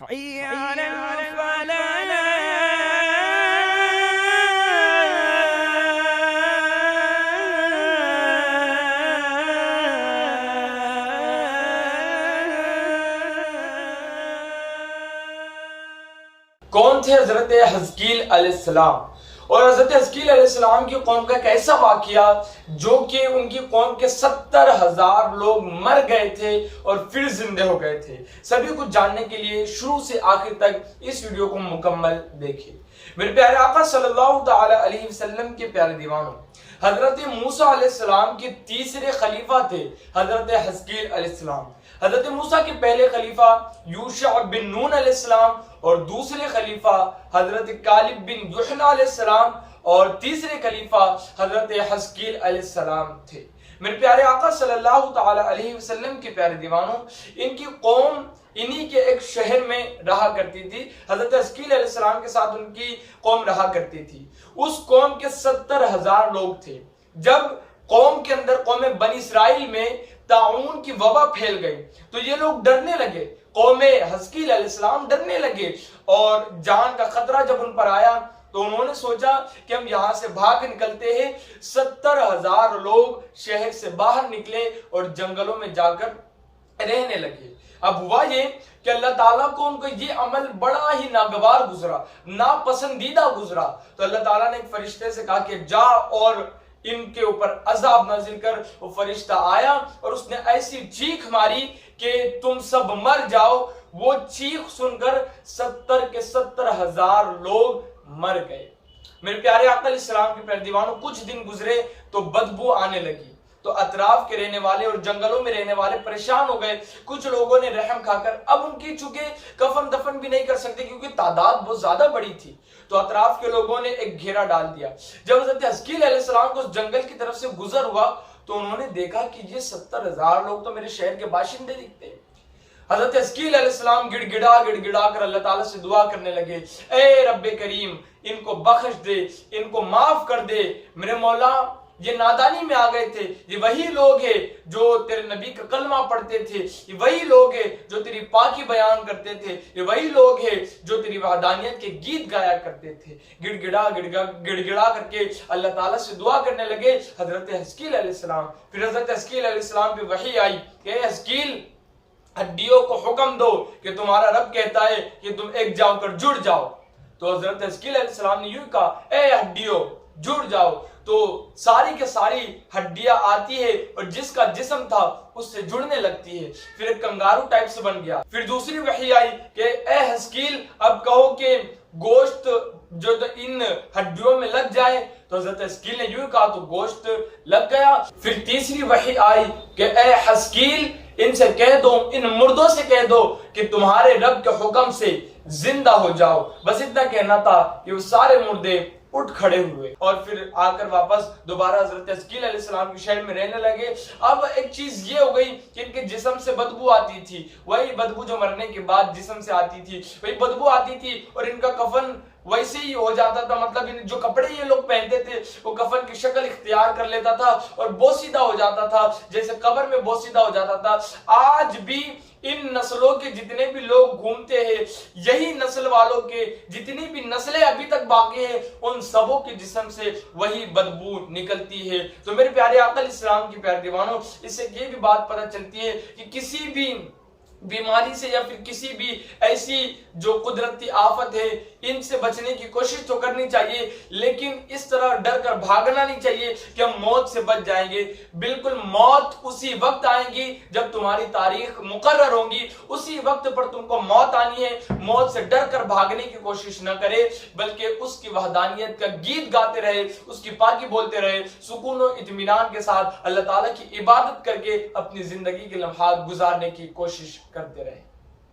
कौन थे हजरत हिजकील अलैहिस्सलाम? और हजरत हिजकील अलैहिस्सलाम की कौम का एक ऐसा वाकया जो कि उनकी कौम के 70,000 लोग मर गए थे और फिर जिंदे हो गए थे। सभी कुछ जानने के लिए शुरू से आखिर तक इस वीडियो को मुकम्मल देखिए। मेरे प्यारे आका सल्लल्लाहु ताला अलैहि वसल्लम के प्यारे दीवानों, हजरत मूसा अलैहिस्सलाम के तीसरे खलीफा थे हजरत हिजकील अलैहिस्सलाम। हजरत मूसा के पहले खलीफा यूशा बिन नून अलैहिस्सलाम और दूसरे खलीफा हजरत कालिब बिन युहना अलैहिस्सलाम और तीसरे खलीफा हजरत हिजकील अलैहिस्सलाम थे। मेरे प्यारे आका सल्लल्लाहु ताला अलैहि वसल्लम के प्यारे दीवानों, इनकी कौम इन्हीं के एक शहर में रहा करती थी। हजरत हिजकील अलैहिस्सलाम के साथ उनकी कौम रहा करती थी। उस कौम के 70,000 लोग थे। जब कौम के अंदर कौम बनी इस्राइल में ताउन की वबा फैल गई तो ये लोग डरने लगे। कौम हिजकील अलैहिस्सलाम डरने लगे और जान का खतरा जब उन पर आया तो उन्होंने सोचा कि हम यहां से भाग निकलते हैं। 70,000 लोग शहर से बाहर निकले और जंगलों में जाकर रहने लगे। अब हुआ ये कि अल्लाह ताला को उनको ये अमल बड़ा ही नागवार गुजरा, नापसंदीदा गुजरा। तो अल्लाह ताला ने एक फरिश्ते से कहा कि जा और इनके ऊपर अजाब नाजिल कर। वो फरिश्ता आया और उसने ऐसी चीख मारी कि तुम सब मर जाओ। वो चीख सुनकर 70 के 70,000 लोग मर गए। मेरे प्यारे आका अलैहिस्सलाम के प्यारे दीवानों, कुछ दिन गुजरे तो बदबू आने लगी। तो अतराफ के रहने वाले और जंगलों में रहने वाले परेशान हो गए। कुछ लोगों ने रहम खाकर अब उनकी चूंकि कफन दफन भी नहीं कर सकते क्योंकि तादाद बहुत ज्यादा बड़ी थी, तो अतराफ के लोगों ने एक घेरा डाल दिया। जब हजरत हिजकील अलैहिस्सलाम को उस जंगल की तरफ से गुजर हुआ तो उन्होंने देखा कि ये 70,000 लोग तो मेरे शहर के बाशिंदे दिखते हैं। हजरत हिजकील अलैहिस्सलाम गिड़गिड़ा कर अल्लाह ताला से दुआ करने लगे, ए रब्बे करीम, इनको बख्श दे, इनको माफ कर दे। मेरे मौला, ये नादानी में आ गए थे। ये वही लोग हैं जो तेरे नबी का कलमा पढ़ते थे। ये वही लोग हैं जो तेरी पाकी बयान करते थे। ये वही लोग हैं जो तेरी वहदानियत के गीत गाया करते थे। गिड़गिड़ा करके अल्लाह ताला से दुआ करने लगे हजरत हिजकील अलैहिस्सलाम। फिर हजरत हिजकील अलैहिस्सलाम पे वही आई कि हिजकील, हड्डियों को हुक्म दो कि तुम्हारा रब कहता है कि तुम एक जाओ कर जुड़ जाओ। तो हजरत हिजकील अलैहिस्सलाम ने यूं कहा, ए हड्डियों जुड़ जाओ। तो सारी के सारी हड्डियां आती है और जिसका जिस्म था उससे जुड़ने लगती है। फिर एक कंगारू टाइप से बन गया। फिर दूसरी वही आई कि ए हिजकील, अब कहो कि गोश्त जो इन हड्डियों में लग जाए। तो हजरत हिजकील ने यूं कहा तो गोश्त लग गया। फिर तीसरी वही आई कि ए हिजकील, इनसे कह दो, इन मुर्दों से कह दो कि तुम्हारे रब के हुक्म से जिंदा हो जाओ। बस इतना कहना था कि वो सारे मुर्दे उठ खड़े हुए और फिर आकर वापस दोबारा हजरत हिजकील अलैहिस्सलाम के शहर में रहने लगे। अब एक चीज ये हो गई कि इनके जिस्म से बदबू आती थी, वही बदबू जो मरने के बाद जिस्म से आती थी, वही बदबू आती थी और इनका कफन वैसे ही हो जाता था। मतलब जो कपड़े ये लोग पहनते थे वो कफन की शक्ल इख्तियार कर लेता था और बोसीदा हो जाता था, जैसे कब्र में बोसीदा हो जाता था। आज भी इन नस्लों के जितने भी लोग घूमते हैं, यही नस्ल वालों के जितनी भी नस्लें अभी तक बाकी हैं, उन सबों के जिस्म से वही बदबू निकलती है। तो मेरे प्यारे आका अलैहिस्सलाम की प्यारे दीवानों, इससे ये भी बात पता चलती है कि किसी भी बीमारी से या फिर किसी भी ऐसी जो कुदरती आफत है, इनसे बचने की कोशिश तो करनी चाहिए, लेकिन इस तरह डर कर भागना नहीं चाहिए कि हम मौत से बच जाएंगे। बिल्कुल मौत उसी वक्त आएगी जब तुम्हारी तारीख मुकर्रर होगी, उसी वक्त पर तुमको मौत आनी है। मौत से डर कर भागने की कोशिश न करे, बल्कि उसकी वहदानियत का गीत गाते रहे, उसकी पाकी बोलते रहे, सुकून और इत्मीनान के साथ अल्लाह ताला की इबादत करके अपनी जिंदगी के लम्हात गुजारने की कोशिश करते रहे।